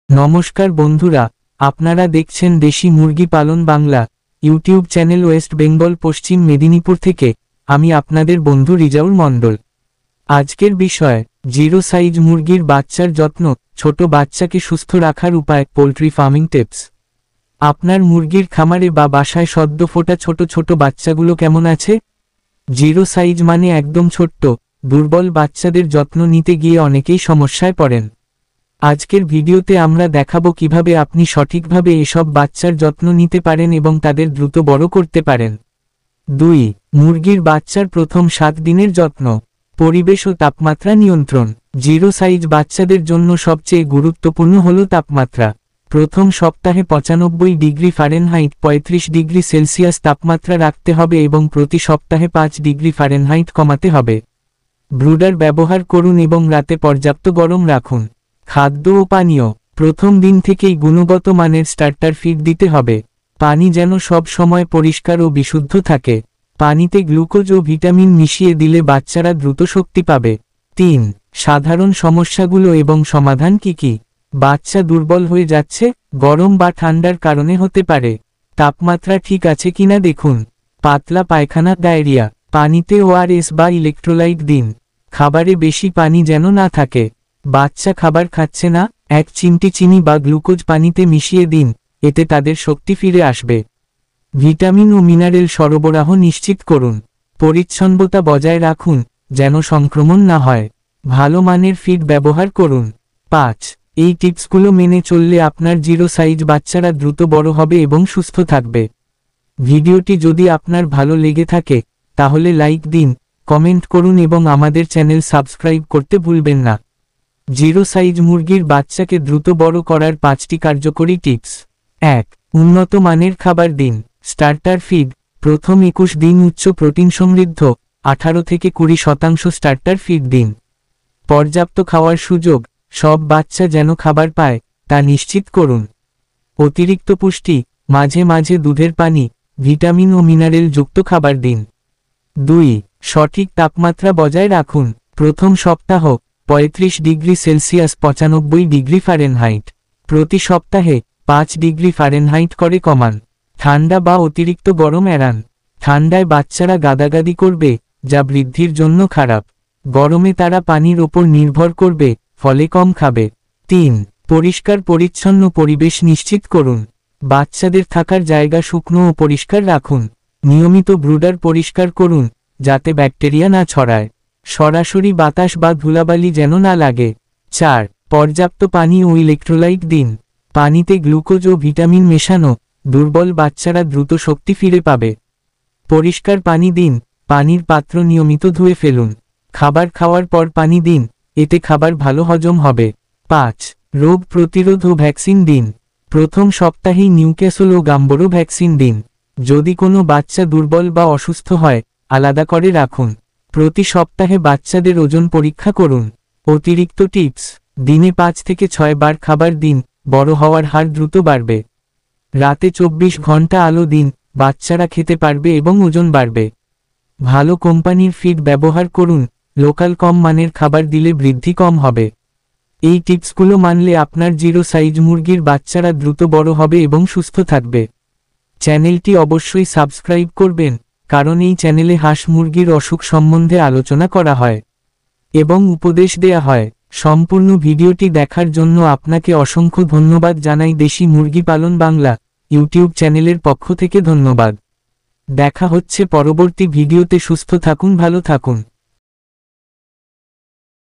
নমস্কার বন্ধুরা, আপনারা দেখছেন দেশি মুরগি পালন Bangla YouTube channel. West Bengal পশ্চিম মেদিনীপুর থেকে আমি আপনাদের বন্ধু রিজাউল মণ্ডল। আজকের বিষয় জিরো সাইজ মুরগির বাচ্চার যত্ন, ছোট বাচ্চাকে সুস্থ রাখার উপায়, পোল্ট্রি ফার্মিং টিপস। আপনার মুরগির খামারে বা বাসায় সদ্য ফোটা ছোট ছোট বাচ্চাগুলো কেমন আছে? জিরো সাইজ মানে একদম ছোট্ট, দুর্বল বাচ্চাদের যত্ন নিতে গিয়ে অনেকেই সমস্যায় পড়েন। আজকের ভিডিওতে আমরা দেখাবো কিভাবে আপনি সঠিকভাবে এসব বাচ্চার যত্ন নিতে পারেন এবং তাদের দ্রুত বড় করতে পারেন। 2. মুরগির বাচ্চার প্রথম 7 দিনের যত্ন। পরিবেশ ও তাপমাত্রা নিয়ন্ত্রণ। জিরো সাইজ বাচ্চাদের জন্য সবচেয়ে গুরুত্বপূর্ণ হল তাপমাত্রা। প্রথম সপ্তাহে 95 ডিগ্রি ফারেনহাইট 35 ডিগ্রি সেলসিয়াস তাপমাত্রা রাখতে হবে এবং প্রতি সপ্তাহে 5 ডিগ্রি ফারেনহাইট কমাতে হবে। ব্রুডার ব্যবহার করুন এবং রাতে পর্যাপ্ত গরম রাখুন। খাদ্য ও পানীয়। প্রথম দিন থেকেই গুণগত মানের স্টার্টার ফিড দিতে হবে। পানি যেন সব সময় পরিষ্কার ও বিশুদ্ধ থাকে। পানিতে গ্লুকোজ ও ভিটামিন মিশিয়ে দিলে বাচ্চারা দ্রুত শক্তি পাবে। 3. সাধারণ সমস্যাগুলো এবং সমাধান কি কি? বাচ্চা দুর্বল হয়ে যাচ্ছে, গরম বা ঠান্ডার কারণে হতে পারে। তাপমাত্রা ঠিক আছে কিনা দেখুন। পাতলা পায়খানা, ডায়রিয়া। পানিতে ওআরএস বা ইলেকট্রোলাইট দিন। খাবারে বেশি পানি যেন না থাকে। বাচ্চা খাবার খাচ্ছে না, 1 চিমটি চিনি বা গ্লুকোজ পানিতে মিশিয়ে দিন, এতে তাদের শক্তি ফিরে আসবে। ভিটামিন ও মিনারেল সরবরাহ নিশ্চিত করুন। পরিচ্ছন্নতা বজায় রাখুন, যেন সংক্রমণ না হয়। ভালো মানের ফিড ব্যবহার করুন। 5. এই টিপসগুলো মেনে চললে আপনার জিরো সাইজ বাচ্চারা দ্রুত বড় হবে এবং সুস্থ থাকবে। ভিডিওটি যদি আপনার ভালো লেগে থাকে তাহলে লাইক দিন, কমেন্ট করুন এবং আমাদের চ্যানেল সাবস্ক্রাইব করতে ভুলবেন না। জিরো সাইজ মুরগির বাচ্চাকে দ্রুত বড় করার 5টি কার্যকরী টিপস। 1. উন্নত মানের খাবার দিন। Starter feed. প্রথম 21 দিন উচ্চ প্রোটিন সমৃদ্ধ 18 থেকে 20% স্টার্টার ফিড দিন। পর্যাপ্ত খাওয়ার সুযোগ। সব বাচ্চা যেন খাবার পায় তা নিশ্চিত করুন। অতিরিক্ত পুষ্টি। মাঝে মাঝে দুধের পানি, ভিটামিন ও মিনারেল যুক্ত খাবার দিন। 2. সঠিক তাপমাত্রা বজায় রাখুন। প্রথম সপ্তাহ 35 ডিগ্রি সেলসিয়াস 95 ডিগ্রি ফারেনহাইট। প্রতি সপ্তাহে 5 ডিগ্রি ফারেনহাইট করে কমান। ঠান্ডা বা অতিরিক্ত গরম এড়ান। ঠান্ডায় বাচ্চারা গাদাগাদি করবে, যা বৃদ্ধির জন্য খারাপ। গরমে তারা পানির ওপর নির্ভর করবে, ফলে কম খাবে। 3. পরিষ্কার পরিচ্ছন্ন পরিবেশ নিশ্চিত করুন। বাচ্চাদের থাকার জায়গা শুকনো ও পরিষ্কার রাখুন। নিয়মিত ব্রুডার পরিষ্কার করুন, যাতে ব্যাকটেরিয়া না ছড়ায়। সরাসরি বাতাস বা ধুলাবালি যেন না লাগে। 4. পর্যাপ্ত পানি ও ইলেকট্রোলাইট দিন। পানিতে গ্লুকোজ ও ভিটামিন মেশানো, দুর্বল বাচ্চারা দ্রুত শক্তি ফিরে পাবে। পরিষ্কার পানি দিন, পানির পাত্র নিয়মিত ধুয়ে ফেলুন। খাবার খাওয়ার পর পানি দিন, এতে খাবার ভালো হজম হবে। 5. রোগ প্রতিরোধ ও ভ্যাকসিন দিন। প্রথম সপ্তাহেই নিউক্যাসল ও গাম্বরো ভ্যাকসিন দিন। যদি কোনো বাচ্চা দুর্বল বা অসুস্থ হয়, আলাদা করে রাখুন। প্রতি সপ্তাহে বাচ্চাদের ওজন পরীক্ষা করুন। অতিরিক্ত টিপস। দিনে 5 থেকে 6 বার খাবার দিন, বড় হওয়ার হার দ্রুত বাড়বে। রাতে 24 ঘন্টা আলো দিন, বাচ্চারা খেতে পারবে এবং ওজন বাড়বে। ভালো কোম্পানির ফিড ব্যবহার করুন, লোকাল কম মানের খাবার দিলে বৃদ্ধি কম হবে। এই টিপসগুলো মানলে আপনার জিরো সাইজ মুরগির বাচ্চারা দ্রুত বড় হবে এবং সুস্থ থাকবে। চ্যানেলটি অবশ্যই সাবস্ক্রাইব করবেন, কারণ এই চ্যানেলে হাঁস মুরগির অসুখ সম্বন্ধে আলোচনা করা হয় এবং উপদেশ দেয়া হয়। সম্পূর্ণ ভিডিওটি দেখার জন্য আপনাকে অসংখ্য ধন্যবাদ জানাই। দেশি মুরগি পালন বাংলা ইউটিউব চ্যানেলের পক্ষ থেকে ধন্যবাদ। দেখা হচ্ছে পরবর্তী ভিডিওতে। সুস্থ থাকুন, ভালো থাকুন।